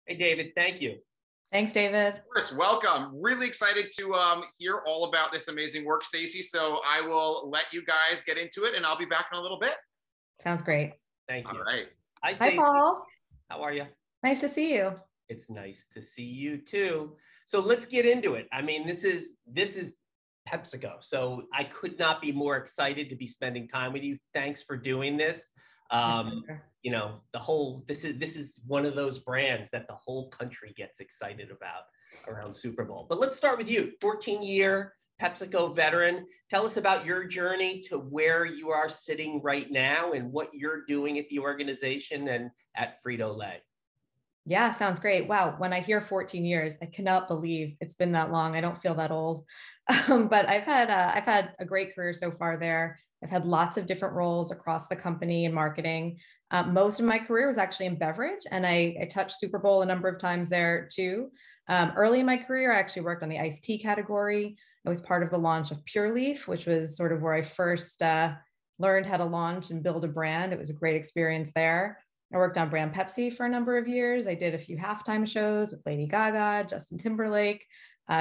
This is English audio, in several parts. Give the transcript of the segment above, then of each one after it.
Hey, David, thank you. Thanks, David. Of course, welcome. Really excited to hear all about this amazing work, Stacy. So I will let you guys get into it, and I'll be back in a little bit. Sounds great. Thank you. All right. Hi, Hi, Stacy. Paul. How are you? Nice to see you. It's nice to see you too. So let's get into it. I mean, this is PepsiCo. So I could not be more excited to be spending time with you. Thanks for doing this. You know, this is one of those brands that the whole country gets excited about around Super Bowl. But let's start with you, 14-year PepsiCo veteran. Tell us about your journey to where you are sitting right now and what you're doing at the organization and at Frito-Lay. Yeah, sounds great. Wow. When I hear 14 years, I cannot believe it's been that long. I don't feel that old. But I've had a great career so far there. I've had lots of different roles across the company in marketing. Most of my career was actually in beverage, and I touched Super Bowl a number of times there too. Early in my career, I actually worked on the iced tea category. I was part of the launch of Pure Leaf, which was sort of where I first learned how to launch and build a brand. It was a great experience there. I worked on brand Pepsi for a number of years. I did a few halftime shows with Lady Gaga, Justin Timberlake,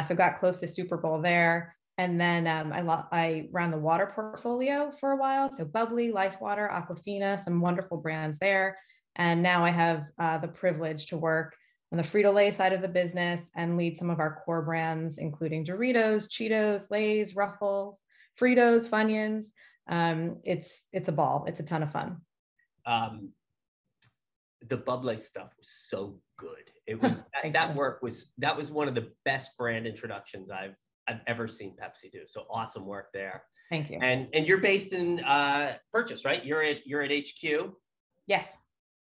so got close to Super Bowl there. And then I ran the water portfolio for a while. So Bubbly, Life Water, Aquafina, some wonderful brands there. And now I have the privilege to work on the Frito-Lay side of the business and lead some of our core brands, including Doritos, Cheetos, Lay's, Ruffles, Fritos, Funyuns. It's a ball. It's a ton of fun. The Bubbly stuff was so good. It was that was one of the best brand introductions I've ever seen Pepsi do. So awesome work there. Thank you. And you're based in Purchase, right? You're at HQ. Yes.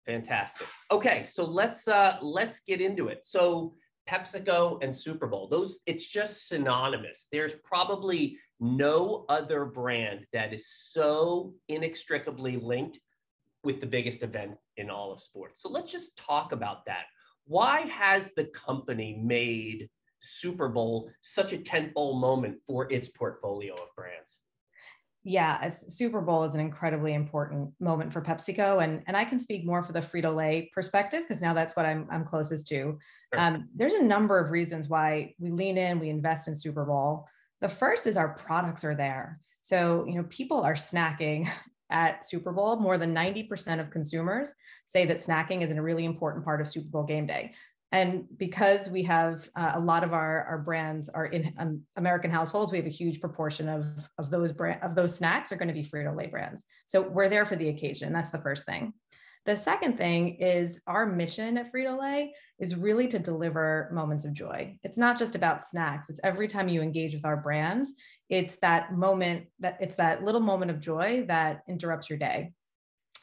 Fantastic. Okay, so let's get into it. So PepsiCo and Super Bowl, it's just synonymous. There's probably no other brand that is so inextricably linked with the biggest event in all of sports. So let's just talk about that. Why has the company made Super Bowl such a tentpole moment for its portfolio of brands? Yeah, Super Bowl is an incredibly important moment for PepsiCo, and I can speak more for the Frito-Lay perspective because now that's what I'm closest to. Sure. There's a number of reasons why we lean in, we invest in Super Bowl. The first is our products are there. So, people are snacking at Super Bowl. More than 90% of consumers say that snacking is a really important part of Super Bowl game day. And because we have a lot of our brands are in American households, we have a huge proportion of those snacks are going to be Frito-Lay brands. So we're there for the occasion. That's the first thing. The second thing is our mission at Frito-Lay is really to deliver moments of joy. It's not just about snacks. It's every time you engage with our brands, it's that little moment of joy that interrupts your day.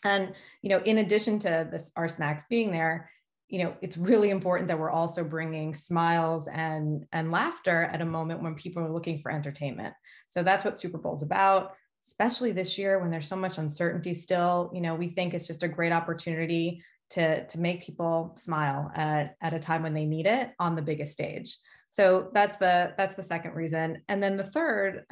And, in addition to our snacks being there, it's really important that we're also bringing smiles and laughter at a moment when people are looking for entertainment. So that's what Super Bowl's about, especially this year when there's so much uncertainty still. We think it's just a great opportunity to make people smile at a time when they need it on the biggest stage. So that's the second reason. And then the third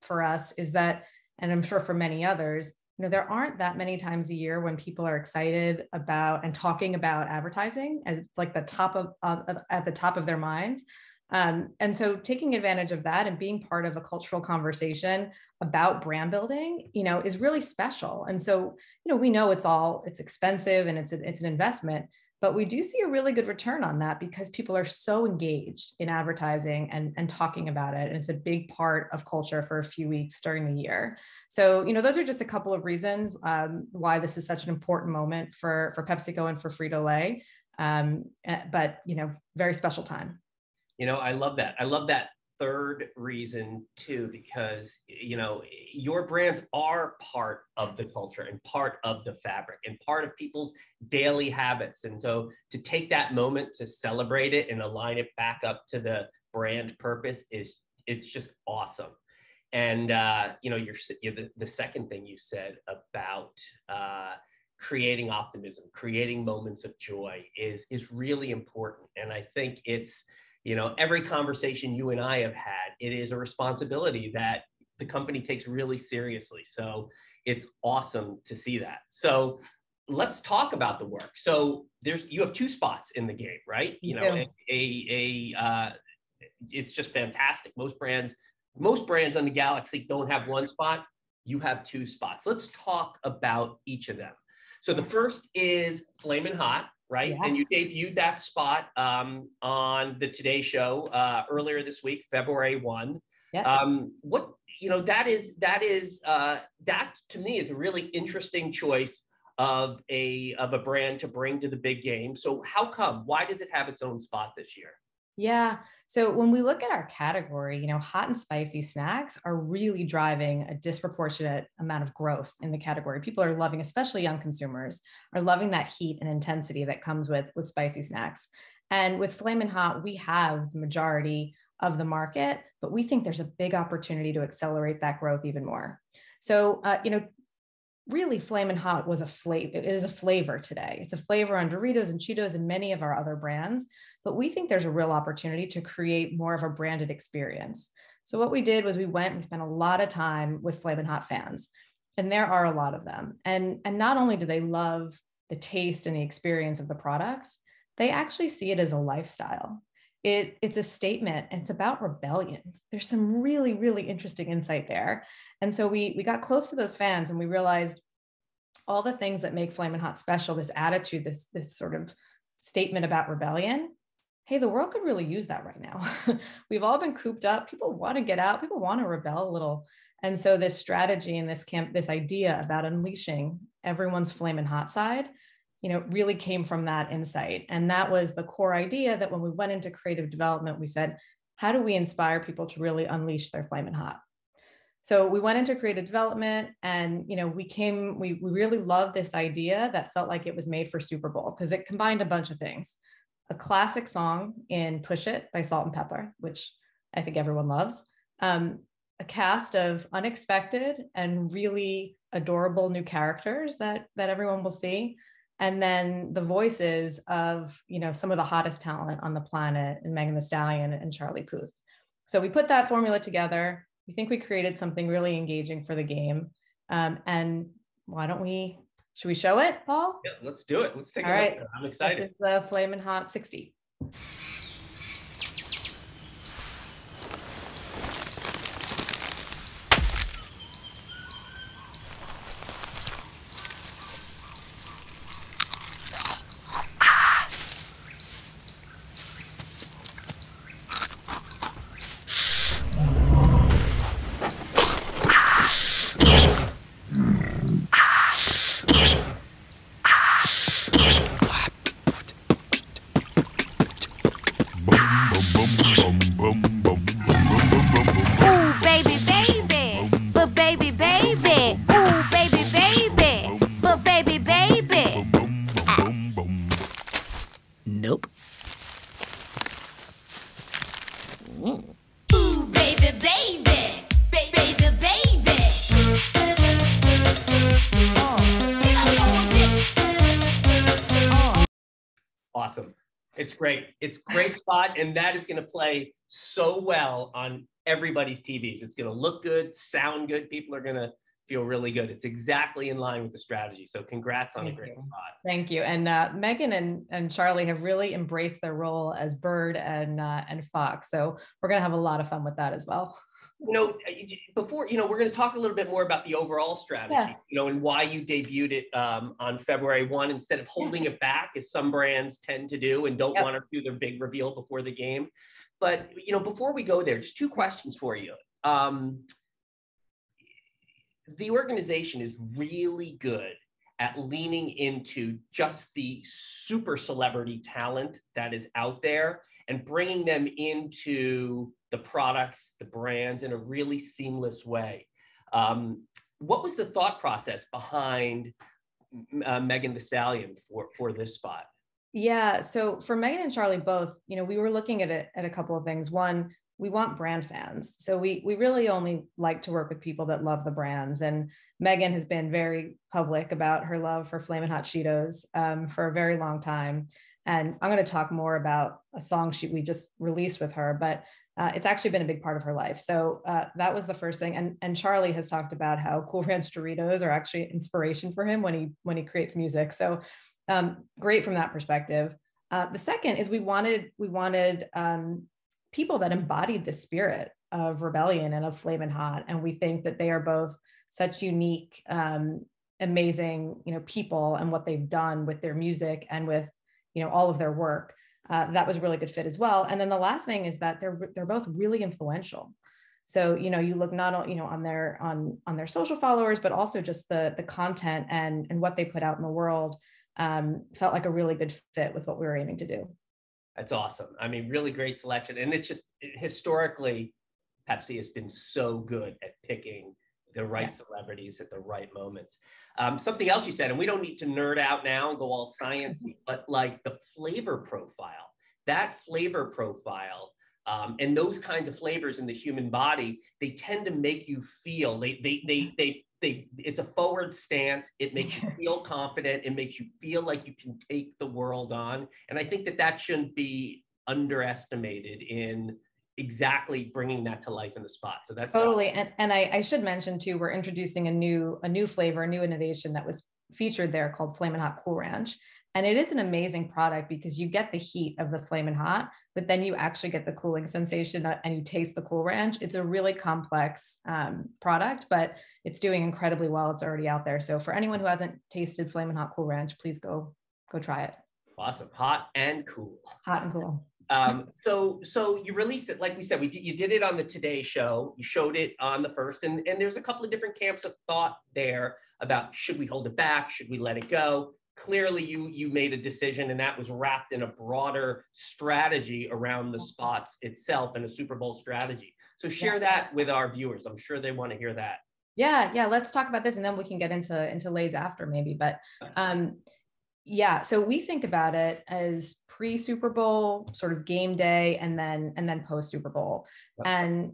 for us is that, and I'm sure for many others, there aren't that many times a year when people are excited about and talking about advertising as like at the top of their minds. And so taking advantage of that and being part of a cultural conversation about brand building, is really special. And so, we know it's expensive and it's an investment, but we do see a really good return on that because people are so engaged in advertising and talking about it. And it's a big part of culture for a few weeks during the year. So, those are just a couple of reasons why this is such an important moment for PepsiCo and for Frito-Lay. But, very special time. I love that. I love that third reason too, because, your brands are part of the culture and part of the fabric and part of people's daily habits. And so to take that moment to celebrate it and align it back up to the brand purpose it's just awesome. And, the second thing you said about, creating optimism, creating moments of joy is really important. And I think it's, every conversation you and I have had, it is a responsibility that the company takes really seriously. So it's awesome to see that. So let's talk about the work. So you have 2 spots in the game, right? You know, it's just fantastic. Most brands on the Galaxy don't have 1 spot. You have 2 spots. Let's talk about each of them. So the first is Flamin' Hot, right? Yeah. And you debuted that spot on the Today Show earlier this week, February 1. Yeah. What, you know, that to me is a really interesting choice of a brand to bring to the big game. So how come? Why does it have its own spot this year? Yeah. So when we look at our category, you know, hot and spicy snacks are really driving a disproportionate amount of growth in the category. People are loving, especially young consumers, are loving that heat and intensity that comes with spicy snacks. And with Flamin' Hot, we have the majority of the market, but we think there's a big opportunity to accelerate that growth even more. So, you know, really Flamin' Hot was it is a flavor today. It's a flavor on Doritos and Cheetos and many of our other brands, but we think there's a real opportunity to create more of a branded experience. So what we did was we spent a lot of time with Flamin' Hot fans, and there are a lot of them. And not only do they love the taste and the experience of the products, they actually see it as a lifestyle. It's a statement, and it's about rebellion. There's some really, really interesting insight there. And so we got close to those fans and we realized all the things that make Flamin' Hot special, this attitude, this sort of statement about rebellion. Hey, the world could really use that right now. We've all been cooped up. People want to get out. People want to rebel a little. And so this strategy and this idea about unleashing everyone's Flamin' Hot side, you know, really came from that insight. And that was the core idea that when we went into creative development, we said, how do we inspire people to really unleash their Flamin' Hot? So we went into creative development, and, you know, we really loved this idea that felt like it was made for Super Bowl because it combined a bunch of things. A classic song in Push It by Salt and Pepper, which I think everyone loves. A cast of unexpected and really adorable new characters that everyone will see. And then the voices of, you know, some of the hottest talent on the planet, and Megan Thee Stallion and Charlie Puth. So we put that formula together. We think we created something really engaging for the game. And should we show it, Paul? Yeah, let's do it. Let's take a look. Right. I'm excited. This is the Flamin' Hot 60. Awesome. It's great. It's a great spot. And that is going to play so well on everybody's TVs. It's going to look good, sound good. People are going to feel really good. It's exactly in line with the strategy. So congrats on a great spot. Thank you. And Megan and Charlie have really embraced their role as Bird and Fox. So we're going to have a lot of fun with that as well. You know, before, you know, we're going to talk a little bit more about the overall strategy, you know, and why you debuted it on February 1 instead of holding it back, as some brands tend to do and don't want to do their big reveal before the game. But, you know, before we go there, just 2 questions for you. The organization is really good at leaning into just the super celebrity talent that is out there and bringing them into the products, the brands in a really seamless way. What was the thought process behind Megan Thee Stallion for this spot? Yeah, so for Megan and Charlie both, you know, we were looking at a couple of things. One, we want brand fans. So we really only like to work with people that love the brands. And Megan has been very public about her love for Flamin' Hot Cheetos for a very long time. And I'm going to talk more about a song we just released with her. But it's actually been a big part of her life. So that was the first thing. And Charlie has talked about how Cool Ranch Doritos are actually inspiration for him when he creates music. So great from that perspective. The second is we wanted people that embodied the spirit of rebellion and of Flamin' Hot. And we think that they are both such unique, amazing, people and what they've done with their music and with, all of their work. That was a really good fit as well. And then the last thing is that they're both really influential. So, you look not only, on their social followers, but also just the content and what they put out in the world felt like a really good fit with what we were aiming to do. That's awesome. I mean, really great selection. And it's just historically, Pepsi has been so good at picking the right celebrities at the right moments. Something else you said, and we don't need to nerd out now and go all sciencey, but like the flavor profile, and those kinds of flavors in the human body, they tend to make you feel, it's a forward stance. It makes you feel confident. It makes you feel like you can take the world on. And I think that shouldn't be underestimated in exactly bringing that to life in the spot. So that's totally. And I should mention too, we're introducing a new flavor, a new innovation that was featured there called Flamin' Hot Cool Ranch. And it is an amazing product because you get the heat of the Flamin' Hot, but then you actually get the cooling sensation and you taste the Cool Ranch. It's a really complex product, but it's doing incredibly well. It's already out there. So for anyone who hasn't tasted Flamin' Hot Cool Ranch, please go try it. Awesome. Hot and cool. Hot and cool. So you released it, like we said, you did it on the Today Show. You showed it on the first, and there's a couple of different camps of thought there about, should we hold it back? Should we let it go? Clearly you made a decision, and that was wrapped in a broader strategy around the spots itself and a Super Bowl strategy. So share that with our viewers. I'm sure they want to hear that. Yeah. Let's talk about this, and then we can get into lays after maybe. But so we think about it as pre-Super Bowl, sort of game day, and then post-Super Bowl. And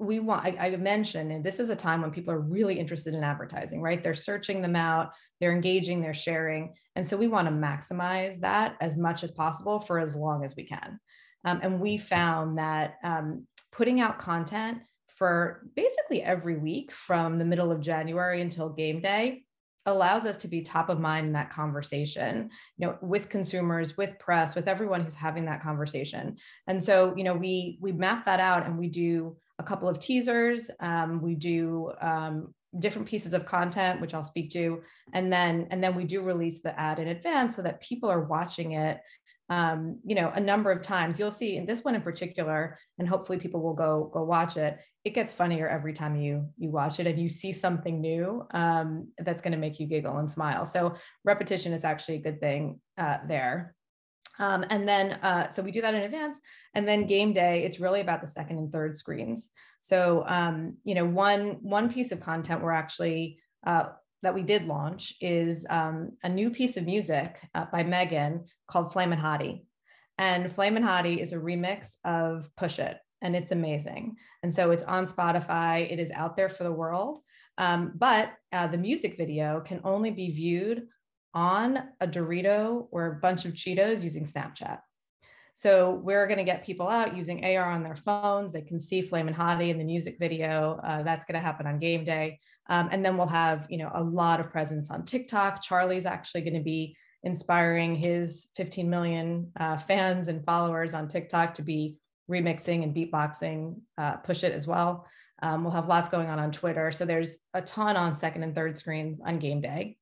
I mentioned, and this is a time when people are really interested in advertising, right? They're searching them out, they're engaging, they're sharing. And so we want to maximize that as much as possible for as long as we can. And we found that putting out content for basically every week from the middle of January until game day allows us to be top of mind in that conversation, with consumers, with press, with everyone who's having that conversation. And so, we map that out, and we do a couple of teasers. We do different pieces of content, which I'll speak to, and then we do release the ad in advance so that people are watching it, a number of times. You'll see in this one in particular, and hopefully people will go watch it. It gets funnier every time you watch it, and you see something new that's going to make you giggle and smile. So repetition is actually a good thing there. And then, so we do that in advance, and then game day, it's really about the second and third screens. So, one piece of content we're actually, that we did launch is a new piece of music by Megan called Flamin' Hottie. And Flamin' Hottie is a remix of Push It, and it's amazing. And so it's on Spotify, it is out there for the world. But the music video can only be viewed on a Dorito or a bunch of Cheetos using Snapchat. So we're going to get people out using AR on their phones. They can see Flamin' Hottie in the music video. That's going to happen on game day. And then we'll have, a lot of presence on TikTok. Charlie's actually going to be inspiring his 15 million fans and followers on TikTok to be remixing and beatboxing Push It as well. We'll have lots going on Twitter. So there's a ton on second and third screens on game day.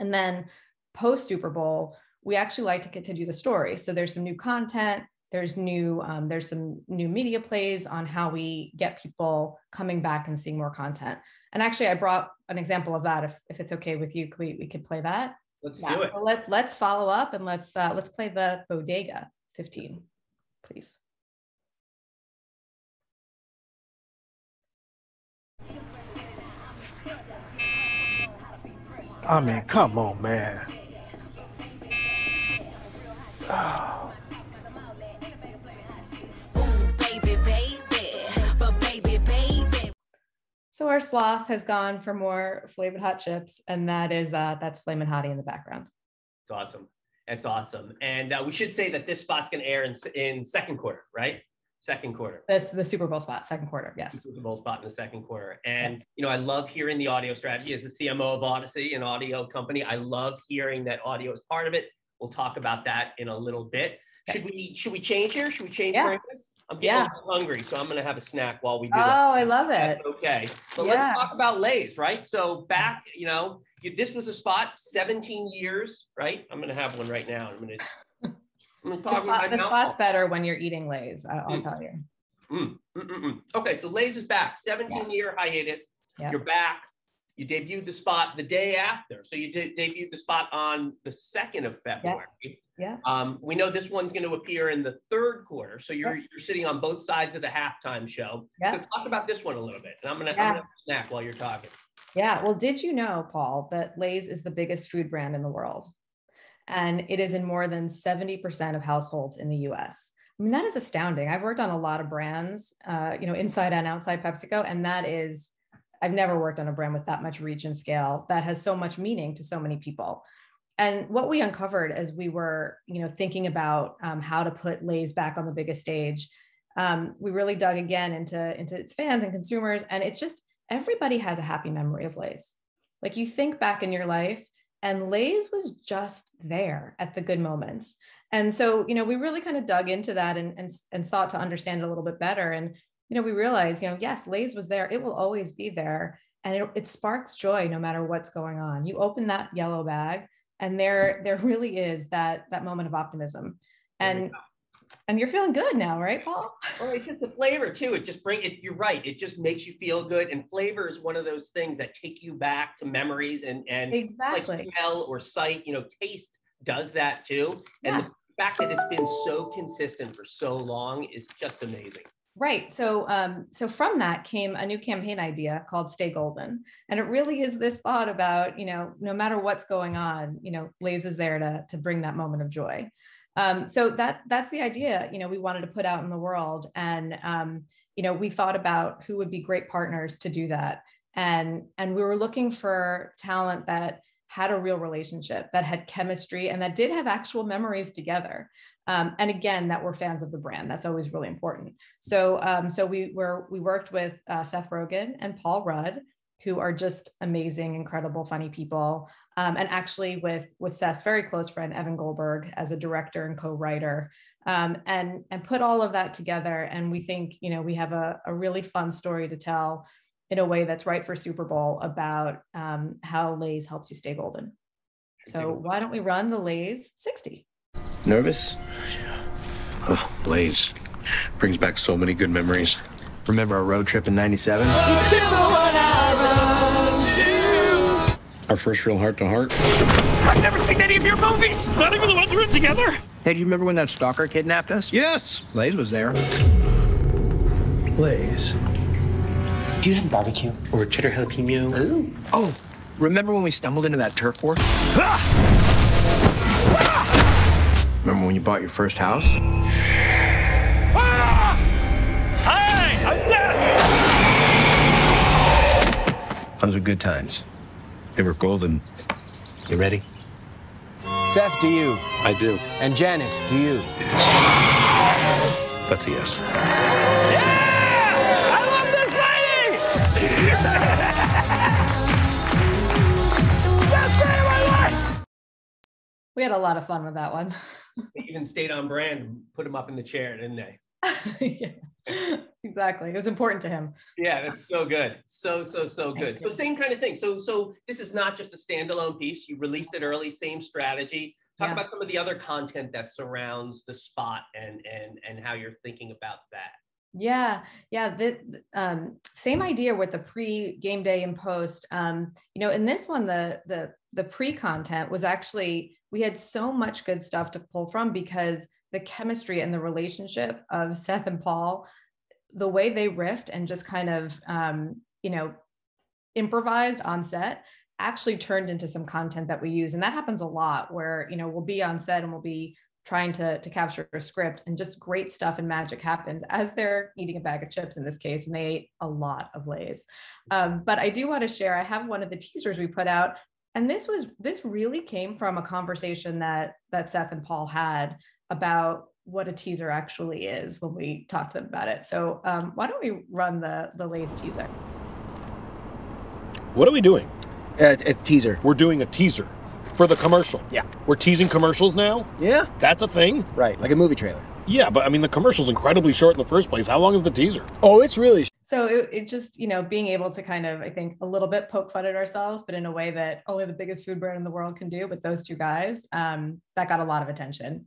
And then post Super Bowl, we actually like to get to do the story. So there's some new content, there's some new media plays on how we get people coming back and seeing more content. And actually I brought an example of that. If it's okay with you, we could play that. Let's do it. So let's follow up, and let's play the Bodega 15, please. I mean, come on, man. So our sloth has gone for more flavored hot chips, and that's Flamin' Hottie in the background. It's awesome. That's awesome. And we should say that this spot's going to air in second quarter, right? Second quarter. The Super Bowl spot, second quarter, yes. The Super Bowl spot in the second quarter. And, I love hearing the audio strategy as the CMO of Audacy, an audio company. I love hearing that audio is part of it. We'll talk about that in a little bit. Should we change here? Should we change brands? I'm getting a little hungry, so I'm going to have a snack while we do that. Oh, I love it. That's okay. So let's talk about Lay's, right? So back, this was a spot, 17 years, right? I'm going to have one right now. I'm going to talk about the spot's better when you're eating Lay's, I'll tell you. Okay, so Lay's is back, 17-year hiatus. Yep. You're back. You debuted the spot the day after. So you debuted the spot on the 2nd of February. Yeah. We know this one's going to appear in the third quarter. So you're sitting on both sides of the halftime show. So talk about this one a little bit. And I'm gonna snack while you're talking. Yeah. Well, did you know, Paul, that Lay's is the biggest food brand in the world? And it is in more than 70% of households in the US. I mean, that is astounding. I've worked on a lot of brands, inside and outside PepsiCo. And I've never worked on a brand with that much reach and scale that has so much meaning to so many people. And what we uncovered as we were, thinking about how to put Lay's back on the biggest stage, we really dug again into its fans and consumers. And it's just, everybody has a happy memory of Lay's. Like, you think back in your life and Lay's was just there at the good moments. And so, we really kind of dug into that and sought to understand it a little bit better. And we realized, yes, Lay's was there. It will always be there. And it sparks joy no matter what's going on. You open that yellow bag and there really is that moment of optimism. And you're feeling good now, right, Paul? Well, it's just the flavor too. It just you're right. It just makes you feel good. And flavor is one of those things that take you back to memories and exactly. Like smell or sight, taste does that too. And the fact that it's been so consistent for so long is just amazing. Right. So from that came a new campaign idea called Stay Golden. And it really is this thought about, no matter what's going on, Lay's is there to bring that moment of joy. So that's the idea, we wanted to put out in the world. And, we thought about who would be great partners to do that. And we were looking for talent that had a real relationship, that had chemistry, and that did have actual memories together. And again, that were fans of the brand. That's always really important. So we worked with Seth Rogen and Paul Rudd, who are just amazing, incredible, funny people. And actually with Seth's very close friend, Evan Goldberg, as a director and co-writer, and put all of that together. And we think, we have a really fun story to tell in a way that's right for Super Bowl about how Lay's helps you stay golden. So why don't we run the Lay's 60? Nervous? Oh, Lay's. Brings back so many good memories. Remember our road trip in '97? Our first real heart-to-heart? I've never seen any of your movies! Not even the ones we're in together! Hey, do you remember when that stalker kidnapped us? Yes! Lay's was there. Lay's. Do you have barbecue or cheddar jalapeno? Ooh. Oh, remember when we stumbled into that turf war? Remember when you bought your first house? Hi, I'm Seth! Those were good times. They were golden. You ready? Seth, do you? I do. And Janet, do you? That's a yes. Yeah! I love this lady! Best day of my life! We had a lot of fun with that one. They even stayed on brand and put him up in the chair, didn't they? Yeah, exactly. It was important to him. Yeah, that's so good. So good. So same kind of thing. So this is not just a standalone piece. You released it early, same strategy. Talk about some of the other content that surrounds the spot and how you're thinking about that. Yeah. The same idea with the pre-game day and post. In this one, the pre-content was actually, we had so much good stuff to pull from because the chemistry and the relationship of Seth and Paul, the way they riffed and just kind of, improvised on set actually turned into some content that we use. And that happens a lot where, we'll be on set and we'll be trying to capture a script and just great stuff and magic happens as they're eating a bag of chips in this case, and they ate a lot of Lay's. But I do want to share, I have one of the teasers we put out, and this really came from a conversation that Seth and Paul had about what a teaser actually is when we talk to them about it. So why don't we run the Lay's teaser? What are we doing? A teaser. We're doing a teaser for the commercial. Yeah. We're teasing commercials now? Yeah. That's a thing? Right, like a movie trailer. Yeah, but I mean, the commercial's incredibly short in the first place. How long is the teaser? Oh, it's really... So it just, being able to kind of, I think, a little bit poke fun at ourselves, but in a way that only the biggest food brand in the world can do. But those two guys, that got a lot of attention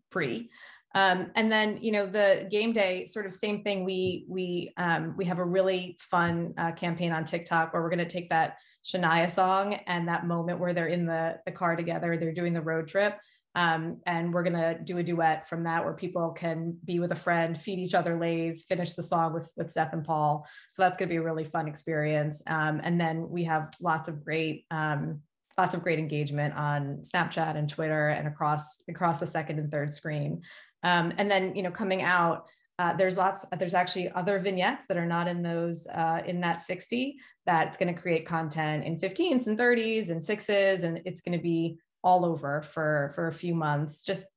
and then, the game day sort of same thing. We have a really fun campaign on TikTok where we're going to take that Shania song and that moment where they're in the car together, they're doing the road trip. And we're going to do a duet from that where people can be with a friend, feed each other Lay's, finish the song with Steph and Paul. So that's going to be a really fun experience. And then we have lots of great engagement on Snapchat and Twitter and across the second and third screen. And then, coming out, there's actually other vignettes that are not in those, in that 60, that's going to create content in 15s and 30s and 6s. And it's going to be all over for a few months, just,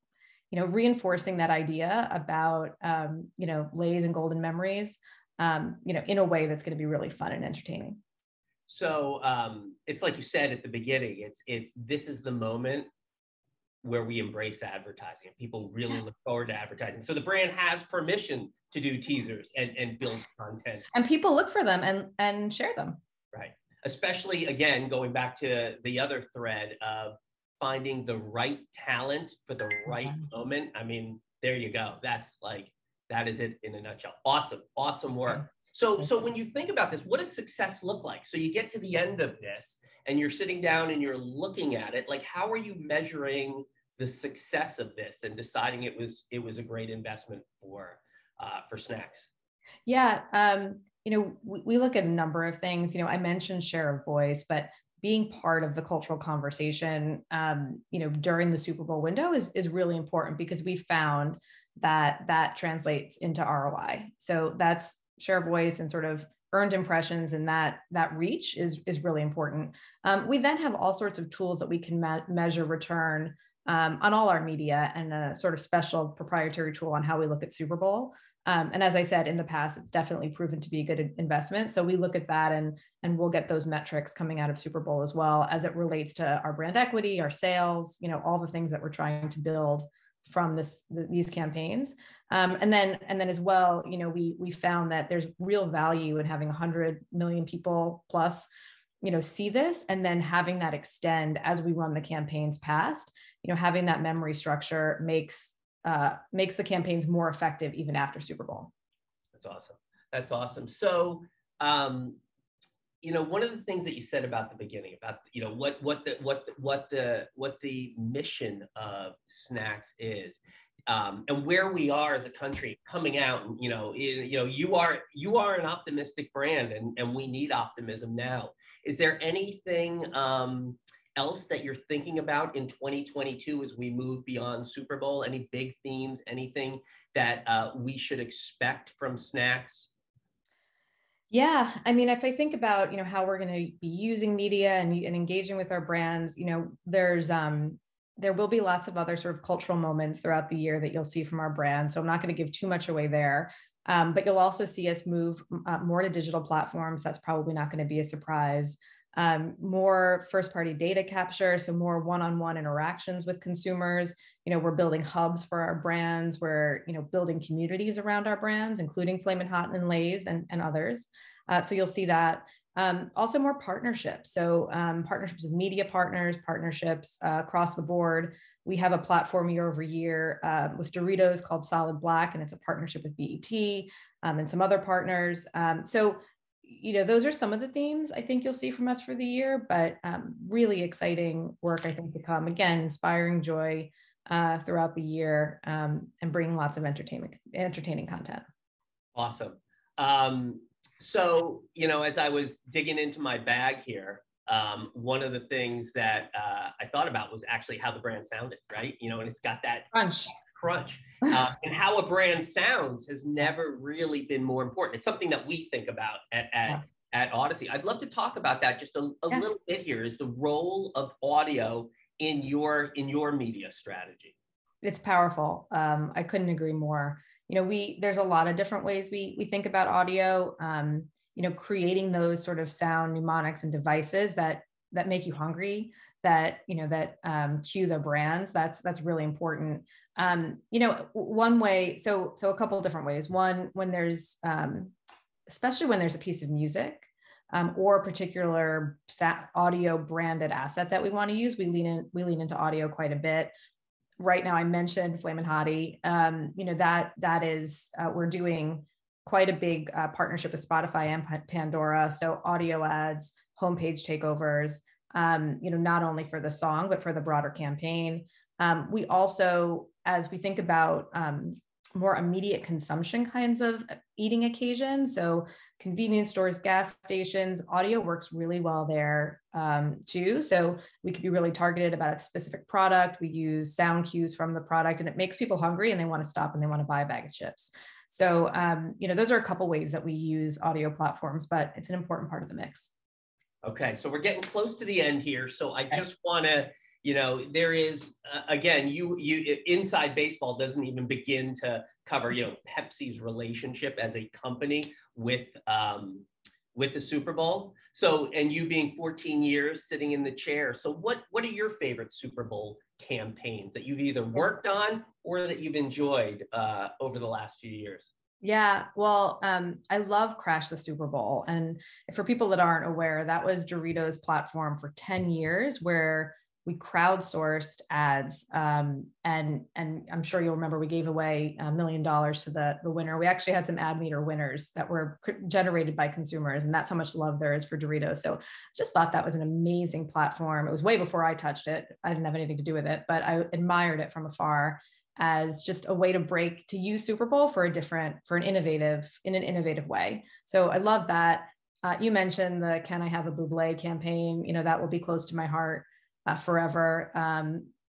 reinforcing that idea about, Lay's and golden memories, in a way that's going to be really fun and entertaining. So it's like you said at the beginning, this is the moment where we embrace advertising. People really look forward to advertising. So the brand has permission to do teasers and build content. And people look for them and share them. Right. Especially, again, going back to the other thread of finding the right talent for the right moment. I mean, there you go. That is it in a nutshell. Awesome work. So when you think about this, what does success look like? So you get to the end of this and you're sitting down and you're looking at it, like, how are you measuring the success of this and deciding it was a great investment for snacks? Yeah. We look at a number of things. I mentioned share of voice, but being part of the cultural conversation, during the Super Bowl window is really important because we found that translates into ROI. So that's share of voice and sort of earned impressions, and that reach is really important. We then have all sorts of tools that we can measure return on all our media, and a sort of special proprietary tool on how we look at Super Bowl. And as I said, in the past, it's definitely proven to be a good investment. So we look at that and we'll get those metrics coming out of Super Bowl as well as it relates to our brand equity, our sales, all the things that we're trying to build from these campaigns. And then as well, we found that there's real value in having 100 million people plus, see this, and then having that extend as we run the campaigns past, having that memory structure makes the campaigns more effective even after Super Bowl. That's awesome. So, one of the things that you said about the beginning about, what the mission of snacks is, and where we are as a country coming out, and, you are an optimistic brand, and we need optimism now. Is there anything, else that you're thinking about in 2022 as we move beyond Super Bowl? Any big themes, anything that we should expect from snacks? Yeah, I mean, if I think about, how we're going to be using media and engaging with our brands, there will be lots of other sort of cultural moments throughout the year that you'll see from our brand. So I'm not going to give too much away there, but you'll also see us move more to digital platforms. That's probably not going to be a surprise. More first-party data capture, so more one-on-one interactions with consumers. We're building hubs for our brands. We're, building communities around our brands, including Flamin' Hot and Lay's and others. So you'll see that. Also more partnerships. So partnerships with media partners, partnerships across the board. We have a platform year over year with Doritos called Solid Black, and it's a partnership with BET and some other partners. So those are some of the themes I think you'll see from us for the year, but really exciting work, I think, to come. Again, inspiring joy throughout the year and bringing lots of entertaining content. Awesome. So, as I was digging into my bag here, one of the things that I thought about was actually how the brand sounded, right? And it's got that crunch. And how a brand sounds has never really been more important. It's something that we think about at Audacy. I'd love to talk about that just a little bit here, is the role of audio in your media strategy. It's powerful. I couldn't agree more. There's a lot of different ways we think about audio. Creating those sort of sound mnemonics and devices that make you hungry, that cue the brands. That's really important. One way. So a couple of different ways. One, when there's especially when there's a piece of music or a particular audio branded asset that we want to use, we lean into audio quite a bit. Right now, I mentioned Flamin' Hottie. That is we're doing quite a big partnership with Spotify and Pandora. So audio ads, homepage takeovers. Not only for the song but for the broader campaign. We also, as we think about more immediate consumption kinds of eating occasions, so convenience stores, gas stations, audio works really well there too. So we could be really targeted about a specific product. We use sound cues from the product, and it makes people hungry and they want to stop and they want to buy a bag of chips. So, those are a couple ways that we use audio platforms, but it's an important part of the mix. Okay, so we're getting close to the end here. So I just want to, there is, again, you inside baseball doesn't even begin to cover, Pepsi's relationship as a company with the Super Bowl. So, and you being 14 years sitting in the chair. So what are your favorite Super Bowl campaigns that you've either worked on or that you've enjoyed over the last few years? Yeah, well, I love Crash the Super Bowl. And for people that aren't aware, that was Doritos' platform for 10 years where we crowdsourced ads. And I'm sure you'll remember we gave away $1 million to the winner. We actually had some ad meter winners that were generated by consumers. And that's how much love there is for Doritos. So just thought that was an amazing platform. It was way before I touched it. I didn't have anything to do with it, but I admired it from afar as just a way to use Super Bowl for an innovative way. So I love that. You mentioned the Can I Have a Bublé campaign, that will be close to my heart forever.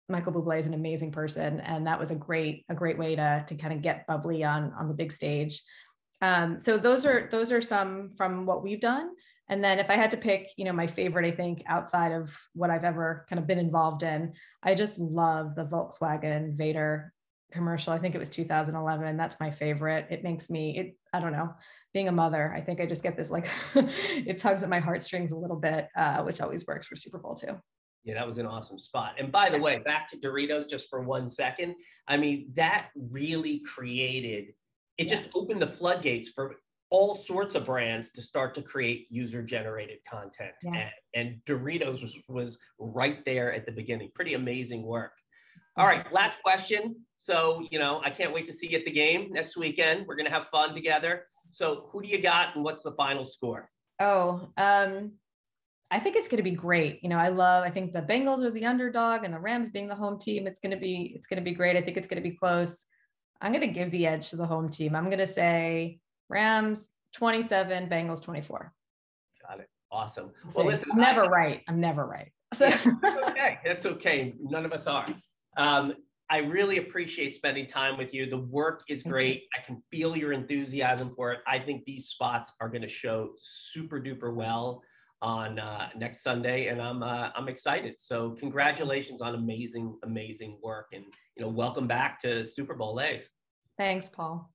Michael Bublé is an amazing person. And that was a great way to kind of get bubbly on the big stage. So those are some from what we've done. And then if I had to pick, my favorite, I think outside of what I've ever kind of been involved in, I just love the Volkswagen Vader commercial. I think it was 2011. That's my favorite. It makes me, I don't know, being a mother, I think I just get this, like, it tugs at my heartstrings a little bit, which always works for Super Bowl too. Yeah, that was an awesome spot. And by the way, back to Doritos just for 1 second. I mean, that really created, it just opened the floodgates for all sorts of brands to start to create user-generated content. Yeah. And Doritos was right there at the beginning. Pretty amazing work. All right, last question. So, I can't wait to see you at the game next weekend. We're going to have fun together. So who do you got and what's the final score? I think it's going to be great. I think the Bengals are the underdog and the Rams being the home team. It's going to be great. I think it's going to be close. I'm going to give the edge to the home team. I'm going to say Rams 27, Bengals 24. Got it. Awesome. Well, listen, I'm never right. So yeah, that's okay. That's okay. None of us are. I really appreciate spending time with you. The work is great. I can feel your enthusiasm for it. I think these spots are going to show super duper well on next Sunday, and I'm excited. So congratulations on amazing work, and welcome back to Super Bowl A's. Thanks, Paul.